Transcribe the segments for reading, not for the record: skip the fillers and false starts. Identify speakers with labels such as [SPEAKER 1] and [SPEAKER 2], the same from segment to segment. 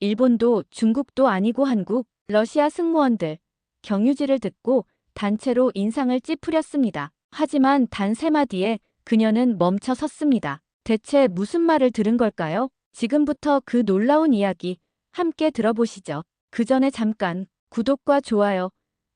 [SPEAKER 1] 일본도 중국도 아니고 한국, 러시아 승무원들, 경유지를 듣고 단체로 인상을 찌푸렸습니다. 하지만 단 3마디에 그녀는 멈춰 섰습니다. 대체 무슨 말을 들은 걸까요? 지금부터 그 놀라운 이야기 함께 들어보시죠. 그 전에 잠깐 구독과 좋아요,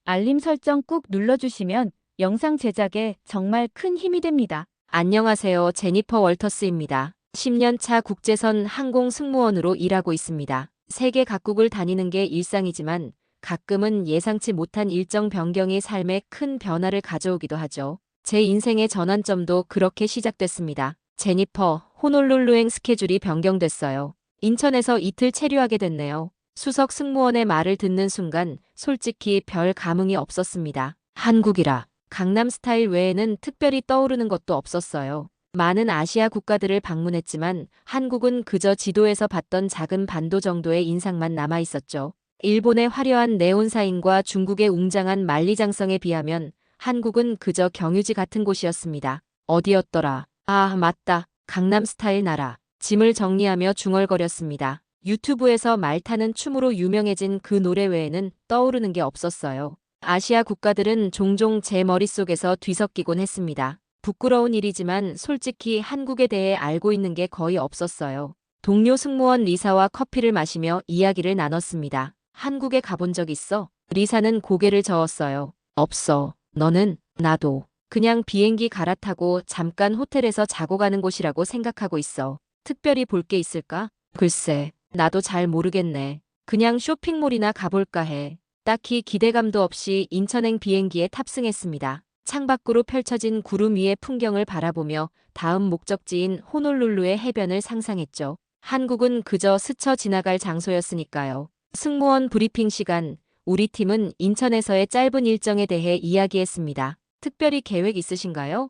[SPEAKER 1] 알림 설정 꾹 눌러주시면 영상 제작에 정말 큰 힘이 됩니다.
[SPEAKER 2] 안녕하세요. 제니퍼 월터스입니다. 10년 차 국제선 항공 승무원으로 일하고 있습니다. 세계 각국을 다니는 게 일상이지만 가끔은 예상치 못한 일정 변경이 삶에 큰 변화를 가져오기도 하죠. 제 인생의 전환점도 그렇게 시작됐습니다. 제니퍼, 호놀룰루행 스케줄이 변경됐어요. 인천에서 이틀 체류하게 됐네요. 수석 승무원의 말을 듣는 순간 솔직히 별 감흥이 없었습니다. 한국이라 강남 스타일 외에는 특별히 떠오르는 것도 없었어요. 많은 아시아 국가들을 방문했지만 한국은 그저 지도에서 봤던 작은 반도 정도의 인상만 남아 있었죠. 일본의 화려한 네온사인과 중국의 웅장한 만리장성에 비하면 한국은 그저 경유지 같은 곳이었습니다. 어디였더라? 아, 맞다. 강남 스타일 나라. 짐을 정리하며 중얼거렸습니다. 유튜브에서 말 타는 춤으로 유명해진 그 노래 외에는 떠오르는 게 없었어요. 아시아 국가들은 종종 제 머릿속에서 뒤섞이곤 했습니다. 부끄러운 일이지만 솔직히 한국에 대해 알고 있는 게 거의 없었어요. 동료 승무원 리사와 커피를 마시며 이야기를 나눴습니다. 한국에 가본 적 있어? 리사는 고개를 저었어요. 없어. 너는? 나도. 그냥 비행기 갈아타고 잠깐 호텔에서 자고 가는 곳이라고 생각하고 있어. 특별히 볼 게 있을까? 글쎄, 나도 잘 모르겠네. 그냥 쇼핑몰이나 가볼까 해. 딱히 기대감도 없이 인천행 비행기에 탑승했습니다. 창밖으로 펼쳐진 구름 위의 풍경을 바라보며 다음 목적지인 호놀룰루의 해변을 상상했죠. 한국은 그저 스쳐 지나갈 장소였으니까요. 승무원 브리핑 시간, 우리 팀은 인천에서의 짧은 일정에 대해 이야기했습니다. 특별히 계획 있으신가요?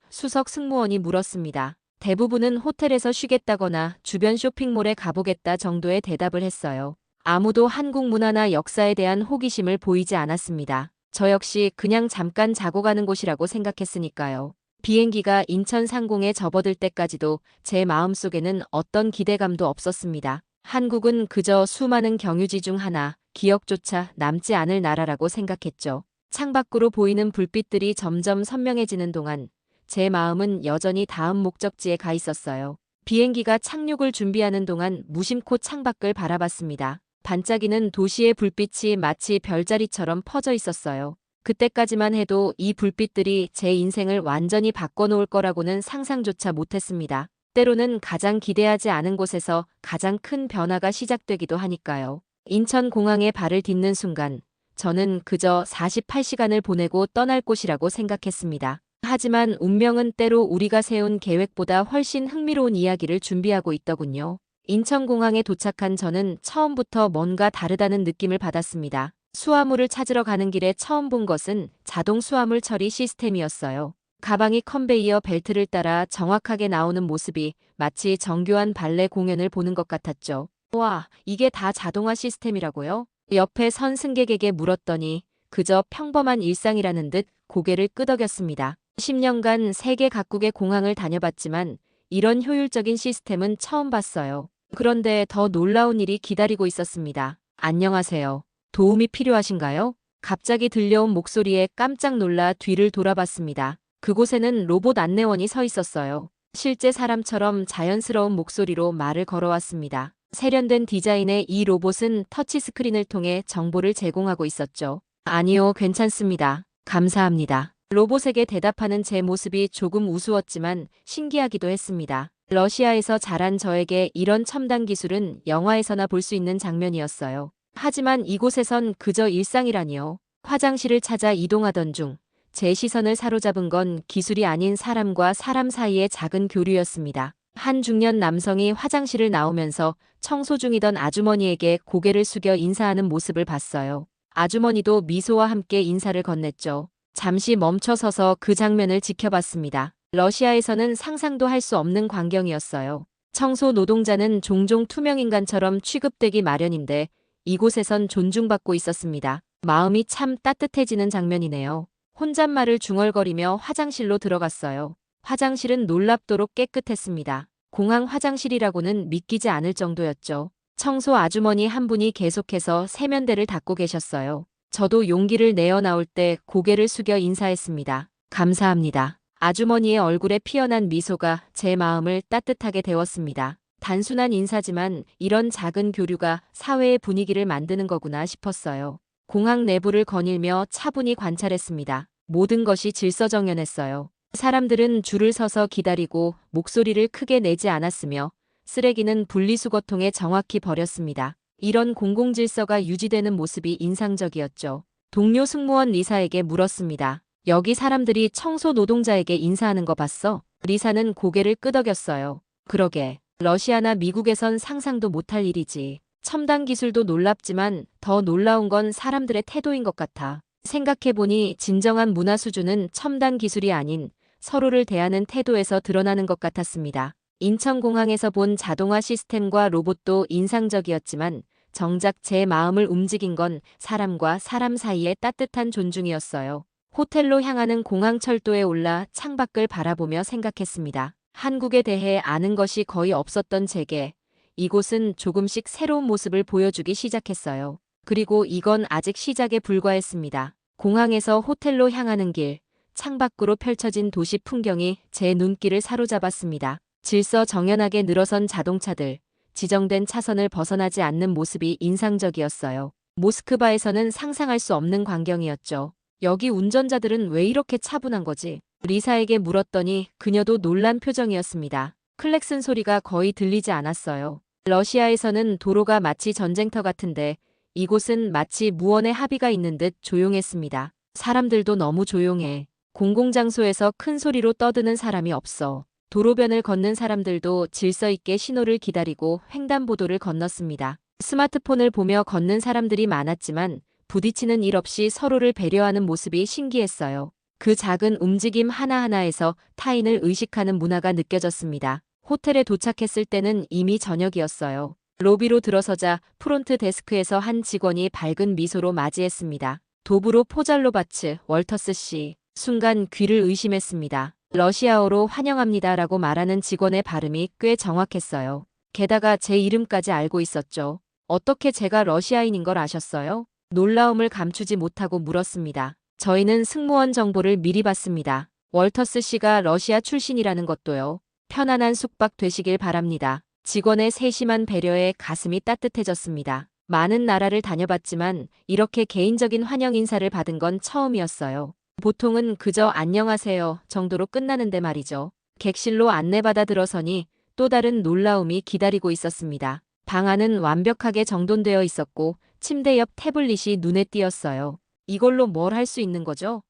[SPEAKER 2] 수석 승무원이 물었습니다. 대부분은 호텔에서 쉬겠다거나 주변 쇼핑몰에 가보겠다 정도의 대답을 했어요. 아무도 한국 문화나 역사에 대한 호기심을 보이지 않았습니다. 저 역시 그냥 잠깐 자고 가는 곳이라고 생각했으니까요. 비행기가 인천 상공에 접어들 때까지도 제 마음속에는 어떤 기대감도 없었습니다. 한국은 그저 수많은 경유지 중 하나, 기억조차 남지 않을 나라라고 생각했죠. 창밖으로 보이는 불빛들이 점점 선명해지는 동안 제 마음은 여전히 다음 목적지에 가 있었어요. 비행기가 착륙을 준비하는 동안 무심코 창밖을 바라봤습니다. 반짝이는 도시의 불빛이 마치 별자리처럼 퍼져 있었어요. 그때까지만 해도 이 불빛들이 제 인생을 완전히 바꿔놓을 거라고는 상상조차 못했습니다. 때로는 가장 기대하지 않은 곳에서 가장 큰 변화가 시작되기도 하니까요. 인천공항에 발을 딛는 순간 저는 그저 48시간을 보내고 떠날 곳이라고 생각했습니다. 하지만 운명은 때로 우리가 세운 계획보다 훨씬 흥미로운 이야기를 준비하고 있더군요. 인천공항에 도착한 저는 처음부터 뭔가 다르다는 느낌을 받았습니다. 수화물을 찾으러 가는 길에 처음 본 것은 자동 수화물 처리 시스템이었어요. 가방이 컨베이어 벨트를 따라 정확하게 나오는 모습이 마치 정교한 발레 공연을 보는 것 같았죠. 와, 이게 다 자동화 시스템이라고요? 옆에 선 승객에게 물었더니 그저 평범한 일상이라는 듯 고개를 끄덕였습니다. 10년간 세계 각국의 공항을 다녀봤지만 이런 효율적인 시스템은 처음 봤어요. 그런데 더 놀라운 일이 기다리고 있었습니다. 안녕하세요. 도움이 필요하신가요? 갑자기 들려온 목소리에 깜짝 놀라 뒤를 돌아봤습니다. 그곳에는 로봇 안내원이 서 있었어요. 실제 사람처럼 자연스러운 목소리로 말을 걸어왔습니다. 세련된 디자인의 이 로봇은 터치스크린을 통해 정보를 제공하고 있었죠. 아니요, 괜찮습니다. 감사합니다. 로봇에게 대답하는 제 모습이 조금 우스웠지만 신기하기도 했습니다. 러시아에서 자란 저에게 이런 첨단 기술은 영화에서나 볼 수 있는 장면이었어요. 하지만 이곳에선 그저 일상이라니요. 화장실을 찾아 이동하던 중 제 시선을 사로잡은 건 기술이 아닌 사람과 사람 사이의 작은 교류였습니다. 한 중년 남성이 화장실을 나오면서 청소 중이던 아주머니에게 고개를 숙여 인사하는 모습을 봤어요. 아주머니도 미소와 함께 인사를 건넸죠. 잠시 멈춰서서 그 장면을 지켜봤습니다. 러시아에서는 상상도 할 수 없는 광경이었어요. 청소 노동자는 종종 투명인간처럼 취급되기 마련인데 이곳에선 존중받고 있었습니다. 마음이 참 따뜻해지는 장면이네요. 혼잣말을 중얼거리며 화장실로 들어갔어요. 화장실은 놀랍도록 깨끗했습니다. 공항 화장실이라고는 믿기지 않을 정도였죠. 청소 아주머니 한 분이 계속해서 세면대를 닦고 계셨어요. 저도 용기를 내어 나올 때 고개를 숙여 인사했습니다. 감사합니다. 아주머니의 얼굴에 피어난 미소가 제 마음을 따뜻하게 데웠습니다. 단순한 인사지만 이런 작은 교류가 사회의 분위기를 만드는 거구나 싶었어요. 공항 내부를 거닐며 차분히 관찰했습니다. 모든 것이 질서정연했어요. 사람들은 줄을 서서 기다리고 목소리를 크게 내지 않았으며 쓰레기는 분리수거통에 정확히 버렸습니다. 이런 공공질서가 유지되는 모습이 인상적이었죠. 동료 승무원 리사에게 물었습니다. 여기 사람들이 청소 노동자에게 인사하는 거 봤어? 리사는 고개를 끄덕였어요. 그러게. 러시아나 미국에선 상상도 못할 일이지. 첨단 기술도 놀랍지만 더 놀라운 건 사람들의 태도인 것 같아. 생각해보니 진정한 문화 수준은 첨단 기술이 아닌 서로를 대하는 태도에서 드러나는 것 같았습니다. 인천공항에서 본 자동화 시스템과 로봇도 인상적이었지만 정작 제 마음을 움직인 건 사람과 사람 사이의 따뜻한 존중이었어요. 호텔로 향하는 공항 철도에 올라 창밖을 바라보며 생각했습니다. 한국에 대해 아는 것이 거의 없었던 제게 이곳은 조금씩 새로운 모습을 보여주기 시작했어요. 그리고 이건 아직 시작에 불과했습니다. 공항에서 호텔로 향하는 길, 창밖으로 펼쳐진 도시 풍경이 제 눈길을 사로잡았습니다. 질서정연하게 늘어선 자동차들, 지정된 차선을 벗어나지 않는 모습이 인상적이었어요. 모스크바에서는 상상할 수 없는 광경이었죠. 여기 운전자들은 왜 이렇게 차분한 거지? 리사에게 물었더니 그녀도 놀란 표정이었습니다. 클렉슨 소리가 거의 들리지 않았어요. 러시아에서는 도로가 마치 전쟁터 같은데 이곳은 마치 무언의 합의가 있는 듯 조용했습니다. 사람들도 너무 조용해. 공공장소에서 큰 소리로 떠드는 사람이 없어. 도로변을 걷는 사람들도 질서 있게 신호를 기다리고 횡단보도를 건넜습니다. 스마트폰을 보며 걷는 사람들이 많았지만 부딪히는 일 없이 서로를 배려하는 모습이 신기했어요. 그 작은 움직임 하나하나에서 타인을 의식하는 문화가 느껴졌습니다. 호텔에 도착했을 때는 이미 저녁이었어요. 로비로 들어서자 프론트 데스크에서 한 직원이 밝은 미소로 맞이했습니다. 도브로 포잘로바츠 월터스 씨. 순간 귀를 의심했습니다. 러시아어로 환영합니다라고 말하는 직원의 발음이 꽤 정확했어요. 게다가 제 이름까지 알고 있었죠. 어떻게 제가 러시아인인 걸 아셨어요? 놀라움을 감추지 못하고 물었습니다. 저희는 승무원 정보를 미리 받습니다. 월터스 씨가 러시아 출신이라는 것도요. 편안한 숙박 되시길 바랍니다. 직원의 세심한 배려에 가슴이 따뜻해졌습니다. 많은 나라를 다녀봤지만 이렇게 개인적인 환영 인사를 받은 건 처음이었어요. 보통은 그저 안녕하세요 정도로 끝나는데 말이죠. 객실로 안내받아 들어서니 또 다른 놀라움이 기다리고 있었습니다. 방 안은 완벽하게 정돈되어 있었고 침대 옆 태블릿이 눈에 띄었어요. 이걸로 뭘 할 수 있는 거죠?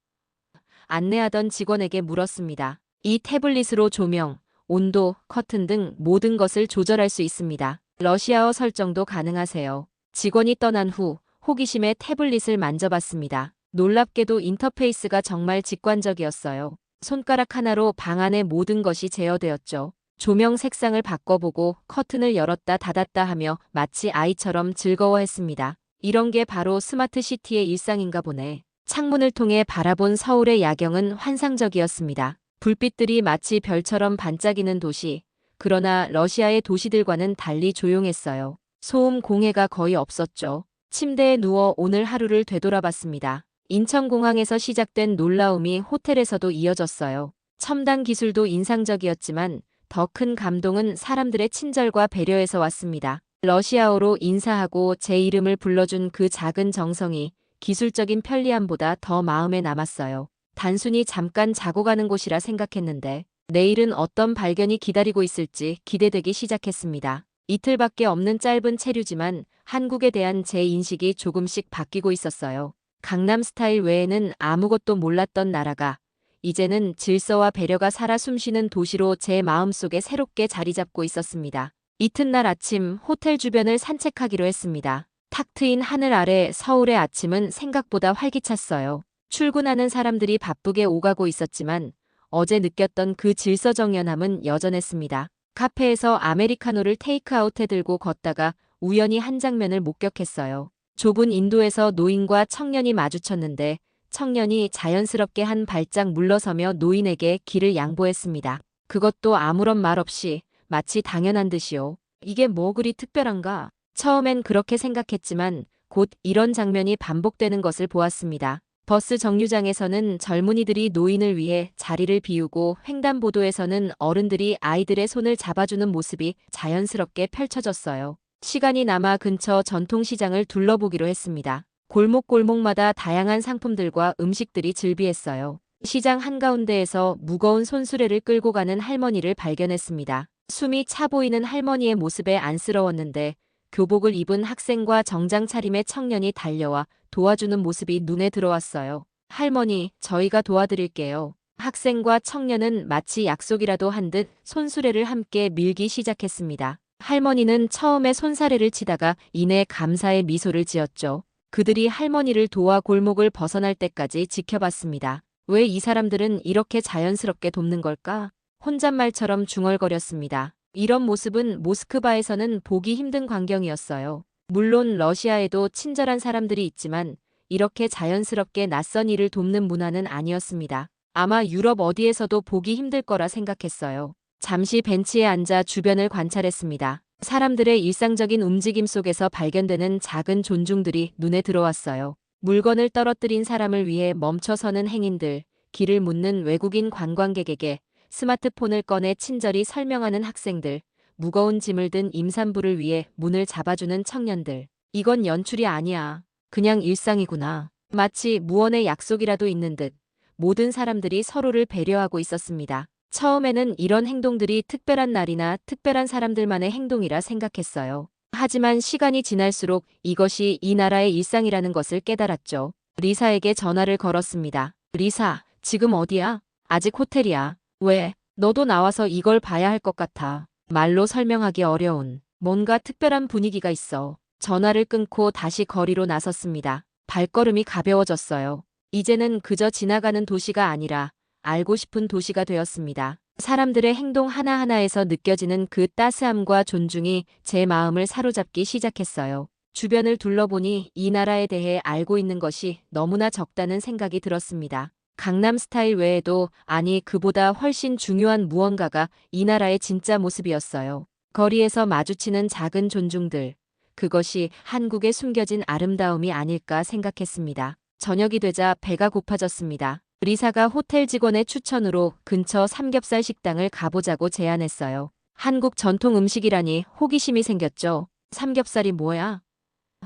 [SPEAKER 2] 안내하던 직원에게 물었습니다. 이 태블릿으로 조명, 온도, 커튼 등 모든 것을 조절할 수 있습니다. 러시아어 설정도 가능하세요. 직원이 떠난 후 호기심에 태블릿을 만져봤습니다. 놀랍게도 인터페이스가 정말 직관적이었어요. 손가락 하나로 방 안의 모든 것이 제어되었죠. 조명 색상을 바꿔보고 커튼을 열었다 닫았다 하며 마치 아이처럼 즐거워했습니다. 이런 게 바로 스마트 시티의 일상인가 보네. 창문을 통해 바라본 서울의 야경은 환상적이었습니다. 불빛들이 마치 별처럼 반짝이는 도시. 그러나 러시아의 도시들과는 달리 조용했어요. 소음 공해가 거의 없었죠. 침대에 누워 오늘 하루를 되돌아봤습니다. 인천공항에서 시작된 놀라움이 호텔에서도 이어졌어요. 첨단 기술도 인상적이었지만 더 큰 감동은 사람들의 친절과 배려에서 왔습니다. 러시아어로 인사하고 제 이름을 불러준 그 작은 정성이 기술적인 편리함보다 더 마음에 남았어요. 단순히 잠깐 자고 가는 곳이라 생각했는데 내일은 어떤 발견이 기다리고 있을지 기대되기 시작했습니다. 이틀밖에 없는 짧은 체류지만 한국에 대한 제 인식이 조금씩 바뀌고 있었어요. 강남 스타일 외에는 아무것도 몰랐던 나라가 이제는 질서와 배려가 살아 숨쉬는 도시로 제 마음속에 새롭게 자리 잡고 있었습니다. 이튿날 아침 호텔 주변을 산책하기로 했습니다. 탁 트인 하늘 아래 서울의 아침은 생각보다 활기찼어요. 출근하는 사람들이 바쁘게 오가고 있었지만 어제 느꼈던 그 질서정연함은 여전했습니다. 카페에서 아메리카노를 테이크아웃해 들고 걷다가 우연히 한 장면을 목격했어요. 좁은 인도에서 노인과 청년이 마주쳤는데 청년이 자연스럽게 한 발짝 물러서며 노인에게 길을 양보했습니다. 그것도 아무런 말 없이 마치 당연한 듯이요. 이게 뭐 그리 특별한가? 처음엔 그렇게 생각했지만 곧 이런 장면이 반복되는 것을 보았습니다. 버스 정류장에서는 젊은이들이 노인을 위해 자리를 비우고 횡단보도에서는 어른들이 아이들의 손을 잡아주는 모습이 자연스럽게 펼쳐졌어요. 시간이 남아 근처 전통시장을 둘러보기로 했습니다. 골목골목마다 다양한 상품들과 음식들이 즐비했어요. 시장 한가운데에서 무거운 손수레를 끌고 가는 할머니를 발견했습니다. 숨이 차 보이는 할머니의 모습에 안쓰러웠는데 교복을 입은 학생과 정장 차림의 청년이 달려와 도와주는 모습이 눈에 들어왔어요. 할머니, 저희가 도와드릴게요. 학생과 청년은 마치 약속이라도 한 듯 손수레를 함께 밀기 시작했습니다. 할머니는 처음에 손사래를 치다가 이내 감사의 미소를 지었죠. 그들이 할머니를 도와 골목을 벗어날 때까지 지켜봤습니다. 왜 이 사람들은 이렇게 자연스럽게 돕는 걸까? 혼잣말처럼 중얼거렸습니다. 이런 모습은 모스크바에서는 보기 힘든 광경이었어요. 물론 러시아에도 친절한 사람들이 있지만 이렇게 자연스럽게 낯선 이를 돕는 문화는 아니었습니다. 아마 유럽 어디에서도 보기 힘들 거라 생각했어요. 잠시 벤치에 앉아 주변을 관찰했습니다. 사람들의 일상적인 움직임 속에서 발견되는 작은 존중들이 눈에 들어왔어요. 물건을 떨어뜨린 사람을 위해 멈춰서는 행인들, 길을 묻는 외국인 관광객에게 스마트폰을 꺼내 친절히 설명하는 학생들, 무거운 짐을 든 임산부를 위해 문을 잡아주는 청년들. 이건 연출이 아니야. 그냥 일상이구나. 마치 무언의 약속이라도 있는 듯 모든 사람들이 서로를 배려하고 있었습니다. 처음에는 이런 행동들이 특별한 날이나 특별한 사람들만의 행동이라 생각했어요. 하지만 시간이 지날수록 이것이 이 나라의 일상이라는 것을 깨달았죠. 리사에게 전화를 걸었습니다. 리사, 지금 어디야? 아직 호텔이야. 왜? 너도 나와서 이걸 봐야 할 것 같아. 말로 설명하기 어려운 뭔가 특별한 분위기가 있어. 전화를 끊고 다시 거리로 나섰습니다. 발걸음이 가벼워졌어요. 이제는 그저 지나가는 도시가 아니라 알고 싶은 도시가 되었습니다. 사람들의 행동 하나하나에서 느껴지는 그 따스함과 존중이 제 마음을 사로잡기 시작했어요. 주변을 둘러보니 이 나라에 대해 알고 있는 것이 너무나 적다는 생각이 들었습니다. 강남 스타일 외에도 아니 그보다 훨씬 중요한 무언가가 이 나라의 진짜 모습이었어요. 거리에서 마주치는 작은 존중들. 그것이 한국에 숨겨진 아름다움이 아닐까 생각했습니다. 저녁이 되자 배가 고파졌습니다. 리사가 호텔 직원의 추천으로 근처 삼겹살 식당을 가보자고 제안했어요. 한국 전통 음식이라니 호기심이 생겼죠. 삼겹살이 뭐야?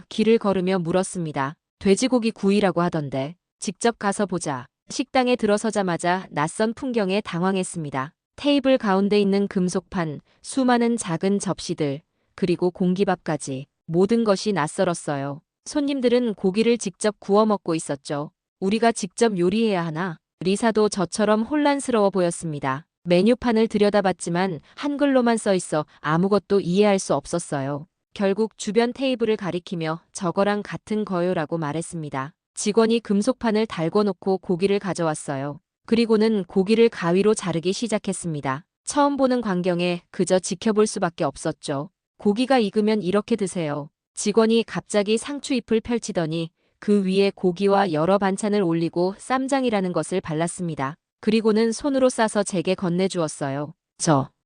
[SPEAKER 2] 길을 걸으며 물었습니다. 돼지고기 구이라고 하던데. 직접 가서 보자. 식당에 들어서자마자 낯선 풍경에 당황했습니다. 테이블 가운데 있는 금속판, 수많은 작은 접시들, 그리고 공기밥까지 모든 것이 낯설었어요. 손님들은 고기를 직접 구워 먹고 있었죠. 우리가 직접 요리해야 하나? 리사도 저처럼 혼란스러워 보였습니다. 메뉴판을 들여다봤지만 한글로만 써 있어 아무것도 이해할 수 없었어요. 결국 주변 테이블을 가리키며 저거랑 같은 거요라고 말했습니다. 직원이 금속판을 달궈 놓고 고기를 가져왔어요. 그리고는 고기를 가위로 자르기 시작했습니다. 처음 보는 광경에 그저 지켜볼 수밖에 없었죠. 고기가 익으면 이렇게 드세요. 직원이 갑자기 상추잎을 펼치더니 그 위에 고기와 여러 반찬을 올리고 쌈장이라는 것을 발랐습니다. 그리고는 손으로 싸서 제게 건네주었어요.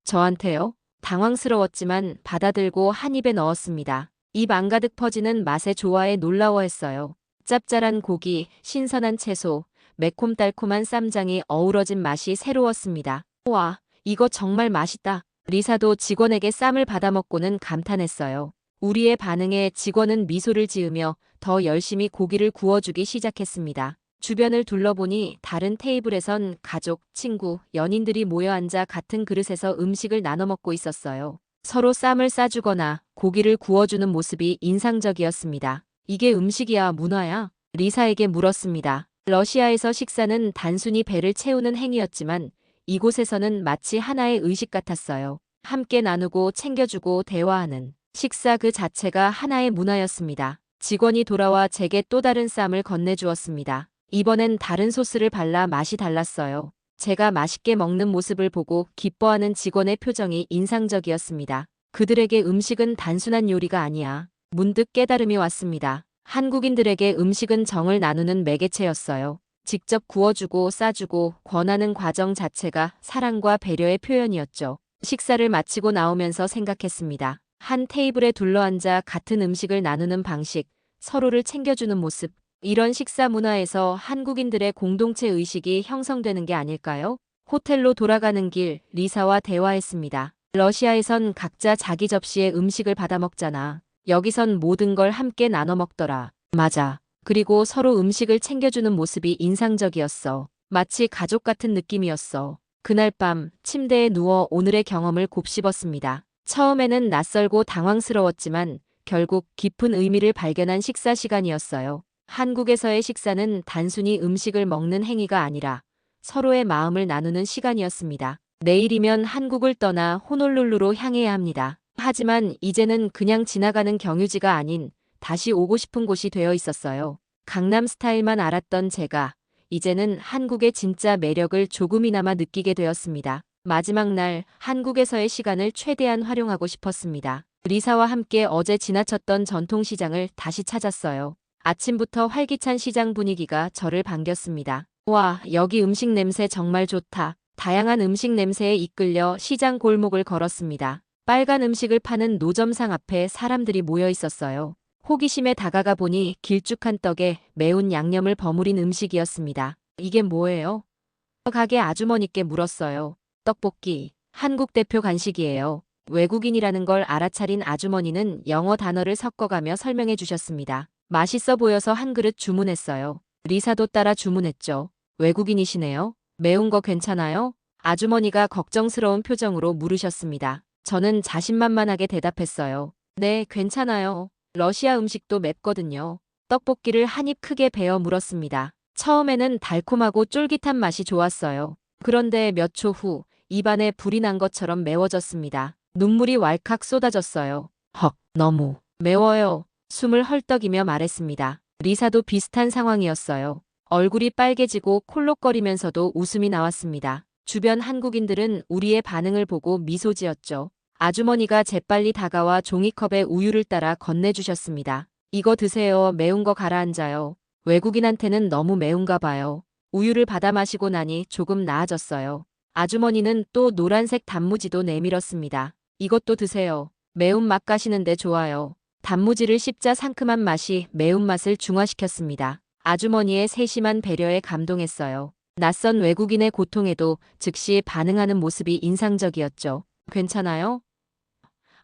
[SPEAKER 2] 저한테요? 당황스러웠지만 받아들고 한 입에 넣었습니다. 입 안가득 퍼지는 맛에 좋아해 놀라워했어요. 짭짤한 고기, 신선한 채소, 매콤달콤한 쌈장이 어우러진 맛이 새로웠습니다. 와, 이거 정말 맛있다. 리사도 직원에게 쌈을 받아먹고는 감탄했어요. 우리의 반응에 직원은 미소를 지으며 더 열심히 고기를 구워주기 시작했습니다. 주변을 둘러보니 다른 테이블에선 가족, 친구, 연인들이 모여 앉아 같은 그릇에서 음식을 나눠 먹고 있었어요. 서로 쌈을 싸주거나 고기를 구워주는 모습이 인상적이었습니다. 이게 음식이야, 문화야? 리사에게 물었습니다. 러시아에서 식사는 단순히 배를 채우는 행위였지만 이곳에서는 마치 하나의 의식 같았어요. 함께 나누고 챙겨주고 대화하는 식사 그 자체가 하나의 문화였습니다. 직원이 돌아와 제게 또 다른 쌈을 건네주었습니다. 이번엔 다른 소스를 발라 맛이 달랐어요. 제가 맛있게 먹는 모습을 보고 기뻐하는 직원의 표정이 인상적이었습니다. 그들에게 음식은 단순한 요리가 아니야. 문득 깨달음이 왔습니다. 한국인들에게 음식은 정을 나누는 매개체였어요. 직접 구워주고 싸주고 권하는 과정 자체가 사랑과 배려의 표현이었죠. 식사를 마치고 나오면서 생각했습니다. 한 테이블에 둘러앉아 같은 음식을 나누는 방식, 서로를 챙겨주는 모습, 이런 식사 문화에서 한국인들의 공동체 의식이 형성되는 게 아닐까요? 호텔로 돌아가는 길, 리사와 대화했습니다. 러시아에선 각자 자기 접시에 음식을 받아 먹잖아. 여기선 모든 걸 함께 나눠 먹더라. 맞아. 그리고 서로 음식을 챙겨주는 모습이 인상적이었어. 마치 가족 같은 느낌이었어. 그날 밤 침대에 누워 오늘의 경험을 곱씹었습니다. 처음에는 낯설고 당황스러웠지만 결국 깊은 의미를 발견한 식사 시간이었어요. 한국에서의 식사는 단순히 음식을 먹는 행위가 아니라 서로의 마음을 나누는 시간이었습니다. 내일이면 한국을 떠나 호놀룰루로 향해야 합니다. 하지만 이제는 그냥 지나가는 경유지가 아닌 다시 오고 싶은 곳이 되어 있었어요. 강남 스타일만 알았던 제가 이제는 한국의 진짜 매력을 조금이나마 느끼게 되었습니다. 마지막 날 한국에서의 시간을 최대한 활용하고 싶었습니다. 리사와 함께 어제 지나쳤던 전통시장을 다시 찾았어요. 아침부터 활기찬 시장 분위기가 저를 반겼습니다. 와, 여기 음식 냄새 정말 좋다. 다양한 음식 냄새에 이끌려 시장 골목을 걸었습니다. 빨간 음식을 파는 노점상 앞에 사람들이 모여 있었어요. 호기심에 다가가 보니 길쭉한 떡에 매운 양념을 버무린 음식이었습니다. 이게 뭐예요? 가게 아주머니께 물었어요. 떡볶이, 한국 대표 간식이에요. 외국인이라는 걸 알아차린 아주머니는 영어 단어를 섞어가며 설명해 주셨습니다. 맛있어 보여서 한 그릇 주문했어요. 리사도 따라 주문했죠. 외국인이시네요. 매운 거 괜찮아요? 아주머니가 걱정스러운 표정으로 물으셨습니다. 저는 자신만만하게 대답했어요. 네, 괜찮아요. 러시아 음식도 맵거든요. 떡볶이를 한 입 크게 베어 물었습니다. 처음에는 달콤하고 쫄깃한 맛이 좋았어요. 그런데 몇 초 후 입안에 불이 난 것처럼 매워졌습니다. 눈물이 왈칵 쏟아졌어요. 헉, 너무 매워요. 숨을 헐떡이며 말했습니다. 리사도 비슷한 상황이었어요. 얼굴이 빨개지고 콜록거리면서도 웃음이 나왔습니다. 주변 한국인들은 우리의 반응을 보고 미소 지었죠. 아주머니가 재빨리 다가와 종이컵에 우유를 따라 건네주셨습니다. 이거 드세요. 매운 거 가라앉아요. 외국인한테는 너무 매운가 봐요. 우유를 받아 마시고 나니 조금 나아졌어요. 아주머니는 또 노란색 단무지도 내밀었습니다. 이것도 드세요. 매운맛 가시는데 좋아요. 단무지를 씹자 상큼한 맛이 매운맛을 중화시켰습니다. 아주머니의 세심한 배려에 감동했어요. 낯선 외국인의 고통에도 즉시 반응하는 모습이 인상적이었죠. 괜찮아요?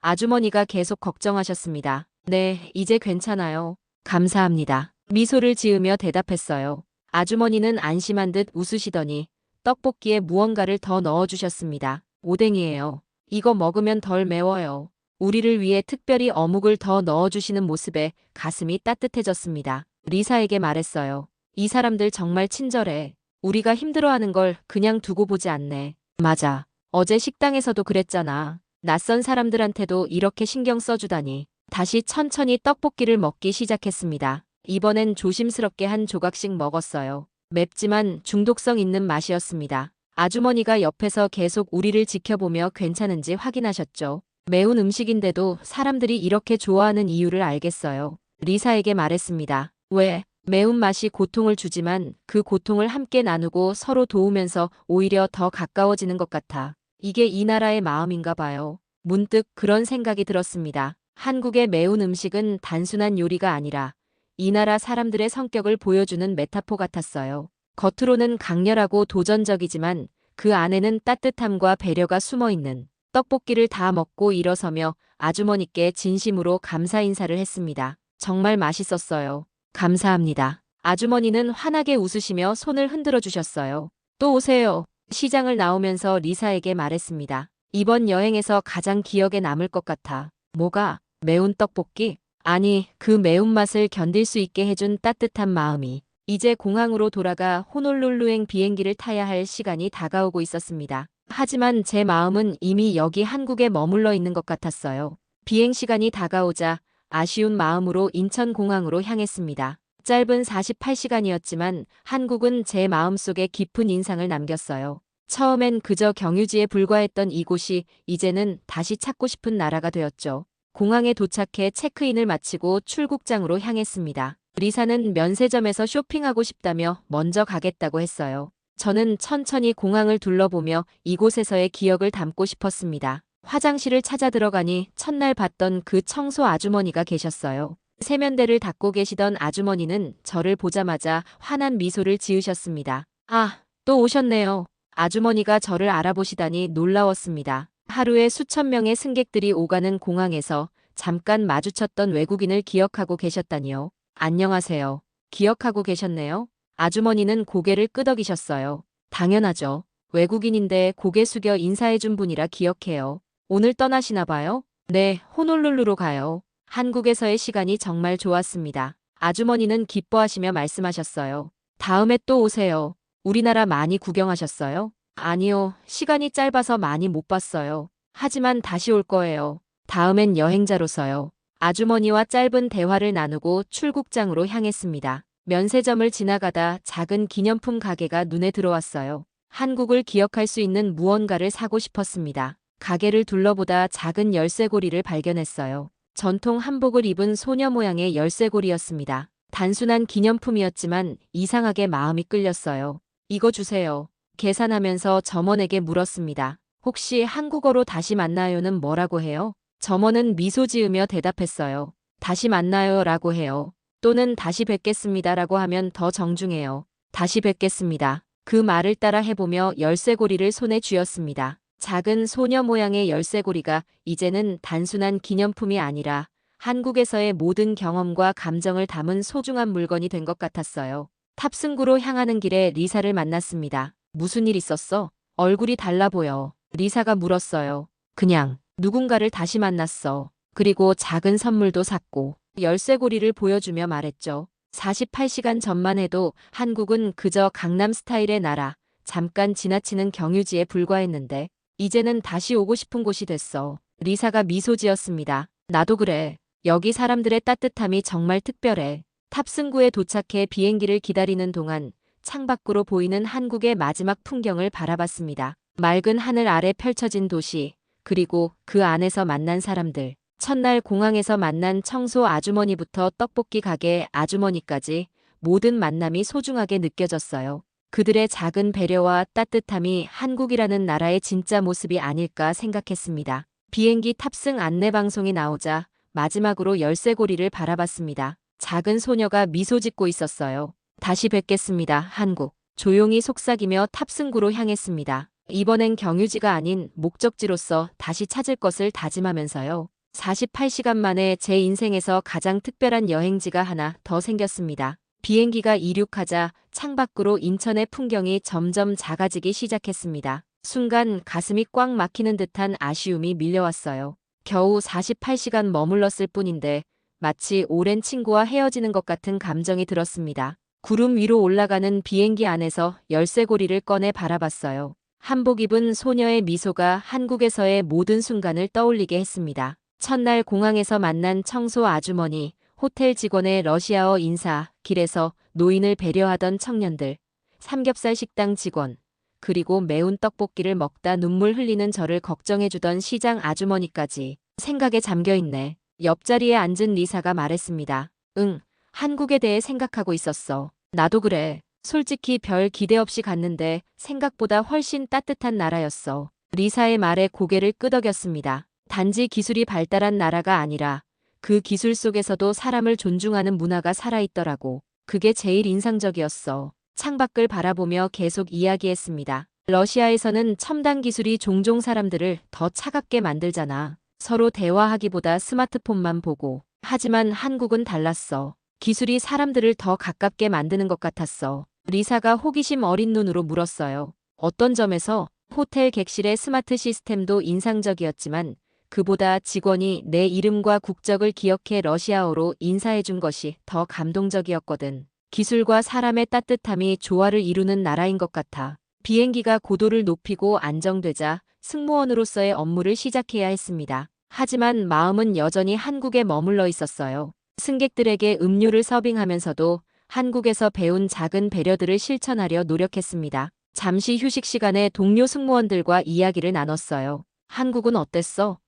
[SPEAKER 2] 아주머니가 계속 걱정하셨습니다. 네, 이제 괜찮아요. 감사합니다. 미소를 지으며 대답했어요. 아주머니는 안심한 듯 웃으시더니 떡볶이에 무언가를 더 넣어주셨습니다. 오뎅이에요. 이거 먹으면 덜 매워요. 우리를 위해 특별히 어묵을 더 넣어주시는 모습에 가슴이 따뜻해졌습니다. 리사에게 말했어요. 이 사람들 정말 친절해. 우리가 힘들어하는 걸 그냥 두고 보지 않네. 맞아. 어제 식당에서도 그랬잖아. 낯선 사람들한테도 이렇게 신경 써주다니. 다시 천천히 떡볶이를 먹기 시작했습니다. 이번엔 조심스럽게 한 조각씩 먹었어요. 맵지만 중독성 있는 맛이었습니다. 아주머니가 옆에서 계속 우리를 지켜보며 괜찮은지 확인하셨죠. 매운 음식인데도 사람들이 이렇게 좋아하는 이유를 알겠어요. 리사에게 말했습니다. 왜? 매운맛이 고통을 주지만 그 고통을 함께 나누고 서로 도우면서 오히려 더 가까워지는 것 같아. 이게 이 나라의 마음인가 봐요. 문득 그런 생각이 들었습니다. 한국의 매운 음식은 단순한 요리가 아니라 이 나라 사람들의 성격을 보여주는 메타포 같았어요. 겉으로는 강렬하고 도전적이지만 그 안에는 따뜻함과 배려가 숨어 있는 떡볶이를 다 먹고 일어서며 아주머니께 진심으로 감사 인사를 했습니다. 정말 맛있었어요. 감사합니다. 아주머니는 환하게 웃으시며 손을 흔들어 주셨어요. 또 오세요. 시장을 나오면서 리사에게 말했습니다. 이번 여행에서 가장 기억에 남을 것 같아. 뭐가? 매운 떡볶이? 아니, 그 매운맛을 견딜 수 있게 해준 따뜻한 마음이. 이제 공항으로 돌아가 호놀룰루행 비행기를 타야 할 시간이 다가오고 있었습니다. 하지만 제 마음은 이미 여기 한국에 머물러 있는 것 같았어요. 비행 시간이 다가오자 아쉬운 마음으로 인천공항으로 향했습니다. 짧은 48시간이었지만 한국은 제 마음속에 깊은 인상을 남겼어요. 처음엔 그저 경유지에 불과했던 이곳이 이제는 다시 찾고 싶은 나라가 되었죠. 공항에 도착해 체크인을 마치고 출국장으로 향했습니다. 리사는 면세점에서 쇼핑하고 싶다며 먼저 가겠다고 했어요. 저는 천천히 공항을 둘러보며 이곳에서의 기억을 담고 싶었습니다. 화장실을 찾아 들어가니 첫날 봤던 그 청소 아주머니가 계셨어요. 세면대를 닦고 계시던 아주머니는 저를 보자마자 환한 미소를 지으셨습니다. 아, 또 오셨네요. 아주머니가 저를 알아보시다니 놀라웠습니다. 하루에 수천 명의 승객들이 오가는 공항에서 잠깐 마주쳤던 외국인을 기억하고 계셨다니요. 안녕하세요. 기억하고 계셨네요. 아주머니는 고개를 끄덕이셨어요. 당연하죠. 외국인인데 고개 숙여 인사해준 분이라 기억해요. 오늘 떠나시나 봐요? 네, 호놀룰루로 가요. 한국에서의 시간이 정말 좋았습니다. 아주머니는 기뻐하시며 말씀하셨어요. 다음에 또 오세요. 우리나라 많이 구경하셨어요? 아니요, 시간이 짧아서 많이 못 봤어요. 하지만 다시 올 거예요. 다음엔 여행자로서요. 아주머니와 짧은 대화를 나누고 출국장으로 향했습니다. 면세점을 지나가다 작은 기념품 가게가 눈에 들어왔어요. 한국을 기억할 수 있는 무언가를 사고 싶었습니다. 가게를 둘러보다 작은 열쇠고리를 발견했어요. 전통 한복을 입은 소녀 모양의 열쇠고리였습니다. 단순한 기념품이었지만 이상하게 마음이 끌렸어요. 이거 주세요. 계산하면서 점원에게 물었습니다. 혹시 한국어로 다시 만나요는 뭐라고 해요? 점원은 미소 지으며 대답했어요. 다시 만나요 라고 해요. 또는 다시 뵙겠습니다라고 하면 더 정중해요. 다시 뵙겠습니다. 그 말을 따라 해보며 열쇠고리를 손에 쥐었습니다. 작은 소녀 모양의 열쇠고리가 이제는 단순한 기념품이 아니라 한국에서의 모든 경험과 감정을 담은 소중한 물건이 된 것 같았어요. 탑승구로 향하는 길에 리사를 만났습니다. 무슨 일 있었어? 얼굴이 달라 보여. 리사가 물었어요. 그냥 누군가를 다시 만났어. 그리고 작은 선물도 샀고 열쇠고리를 보여주며 말했죠. 48시간 전만 해도 한국은 그저 강남 스타일의 나라, 잠깐 지나치는 경유지에 불과했는데 이제는 다시 오고 싶은 곳이 됐어. 리사가 미소 지었습니다. 나도 그래. 여기 사람들의 따뜻함이 정말 특별해. 탑승구에 도착해 비행기를 기다리는 동안 창밖으로 보이는 한국의 마지막 풍경을 바라봤습니다. 맑은 하늘 아래 펼쳐진 도시, 그리고 그 안에서 만난 사람들. 첫날 공항에서 만난 청소 아주머니부터 떡볶이 가게 아주머니까지 모든 만남이 소중하게 느껴졌어요. 그들의 작은 배려와 따뜻함이 한국이라는 나라의 진짜 모습이 아닐까 생각했습니다. 비행기 탑승 안내 방송이 나오자 마지막으로 열쇠고리를 바라봤습니다. 작은 소녀가 미소 짓고 있었어요. 다시 뵙겠습니다, 한국. 조용히 속삭이며 탑승구로 향했습니다. 이번엔 경유지가 아닌 목적지로서 다시 찾을 것을 다짐하면서요. 48시간 만에 제 인생에서 가장 특별한 여행지가 하나 더 생겼습니다. 비행기가 이륙하자 창밖으로 인천의 풍경이 점점 작아지기 시작했습니다. 순간 가슴이 꽉 막히는 듯한 아쉬움이 밀려왔어요. 겨우 48시간 머물렀을 뿐인데 마치 오랜 친구와 헤어지는 것 같은 감정이 들었습니다. 구름 위로 올라가는 비행기 안에서 열쇠고리를 꺼내 바라봤어요. 한복 입은 소녀의 미소가 한국에서의 모든 순간을 떠올리게 했습니다. 첫날 공항에서 만난 청소 아주머니, 호텔 직원의 러시아어 인사, 길에서 노인을 배려하던 청년들, 삼겹살 식당 직원, 그리고 매운 떡볶이를 먹다 눈물 흘리는 저를 걱정해주던 시장 아주머니까지 생각에 잠겨있네. 옆자리에 앉은 리사가 말했습니다. 응, 한국에 대해 생각하고 있었어. 나도 그래. 솔직히 별 기대 없이 갔는데 생각보다 훨씬 따뜻한 나라였어. 리사의 말에 고개를 끄덕였습니다. 단지 기술이 발달한 나라가 아니라 그 기술 속에서도 사람을 존중하는 문화가 살아있더라고. 그게 제일 인상적이었어. 창밖을 바라보며 계속 이야기했습니다. 러시아에서는 첨단 기술이 종종 사람들을 더 차갑게 만들잖아. 서로 대화하기보다 스마트폰만 보고. 하지만 한국은 달랐어. 기술이 사람들을 더 가깝게 만드는 것 같았어. 리사가 호기심 어린 눈으로 물었어요. 어떤 점에서? 호텔 객실의 스마트 시스템도 인상적이었지만 그보다 직원이 내 이름과 국적을 기억해 러시아어로 인사해준 것이 더 감동적이었거든. 기술과 사람의 따뜻함이 조화를 이루는 나라인 것 같아. 비행기가 고도를 높이고 안정되자 승무원으로서의 업무를 시작해야 했습니다. 하지만 마음은 여전히 한국에 머물러 있었어요. 승객들에게 음료를 서빙하면서도 한국에서 배운 작은 배려들을 실천하려 노력했습니다. 잠시 휴식 시간에 동료 승무원들과 이야기를 나눴어요. 한국은 어땠어?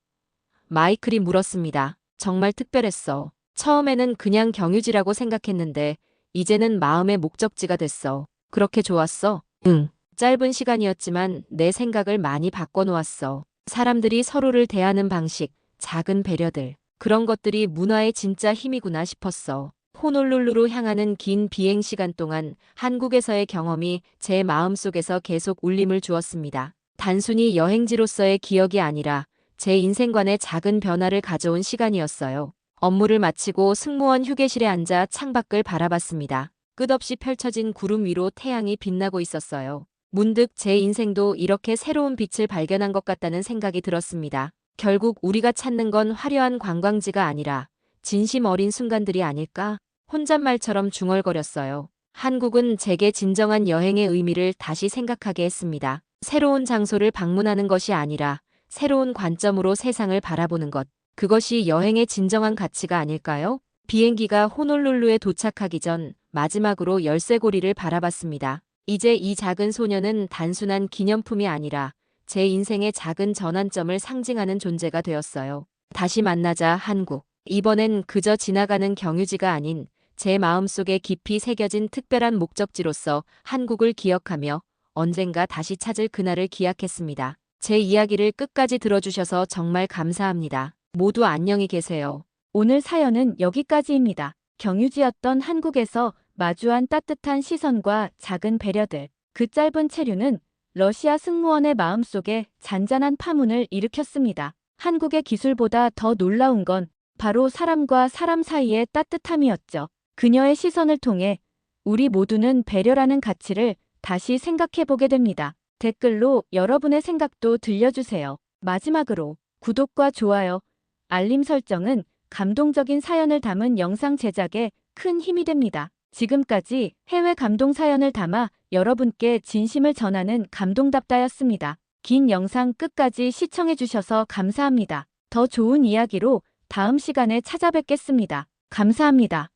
[SPEAKER 2] 마이클이 물었습니다. 정말 특별했어. 처음에는 그냥 경유지라고 생각했는데 이제는 마음의 목적지가 됐어. 그렇게 좋았어? 응. 짧은 시간이었지만 내 생각을 많이 바꿔놓았어. 사람들이 서로를 대하는 방식, 작은 배려들. 그런 것들이 문화의 진짜 힘이구나 싶었어. 호놀룰루로 향하는 긴 비행 시간 동안 한국에서의 경험이 제 마음속에서 계속 울림을 주었습니다. 단순히 여행지로서의 기억이 아니라 제 인생관의 작은 변화를 가져온 시간이었어요. 업무를 마치고 승무원 휴게실에 앉아 창밖을 바라봤습니다. 끝없이 펼쳐진 구름 위로 태양이 빛나고 있었어요. 문득 제 인생도 이렇게 새로운 빛을 발견한 것 같다는 생각이 들었습니다. 결국 우리가 찾는 건 화려한 관광지가 아니라 진심 어린 순간들이 아닐까? 혼잣말처럼 중얼거렸어요. 한국은 제게 진정한 여행의 의미를 다시 생각하게 했습니다. 새로운 장소를 방문하는 것이 아니라 새로운 관점으로 세상을 바라보는 것. 그것이 여행의 진정한 가치가 아닐까요? 비행기가 호놀룰루에 도착하기 전 마지막으로 열쇠고리를 바라봤습니다. 이제 이 작은 소녀는 단순한 기념품이 아니라 제 인생의 작은 전환점을 상징하는 존재가 되었어요. 다시 만나자 한국. 이번엔 그저 지나가는 경유지가 아닌 제 마음속에 깊이 새겨진 특별한 목적지로서 한국을 기억하며 언젠가 다시 찾을 그날을 기약했습니다. 제 이야기를 끝까지 들어주셔서 정말 감사합니다. 모두 안녕히 계세요.
[SPEAKER 1] 오늘 사연은 여기까지입니다. 경유지였던 한국에서 마주한 따뜻한 시선과 작은 배려들. 그 짧은 체류는 러시아 승무원의 마음속에 잔잔한 파문을 일으켰습니다. 한국의 기술보다 더 놀라운 건 바로 사람과 사람 사이의 따뜻함이었죠. 그녀의 시선을 통해 우리 모두는 배려라는 가치를 다시 생각해보게 됩니다. 댓글로 여러분의 생각도 들려주세요. 마지막으로 구독과 좋아요, 알림 설정은 감동적인 사연을 담은 영상 제작에 큰 힘이 됩니다. 지금까지 해외 감동 사연을 담아 여러분께 진심을 전하는 감동답다였습니다. 긴 영상 끝까지 시청해주셔서 감사합니다. 더 좋은 이야기로 다음 시간에 찾아뵙겠습니다. 감사합니다.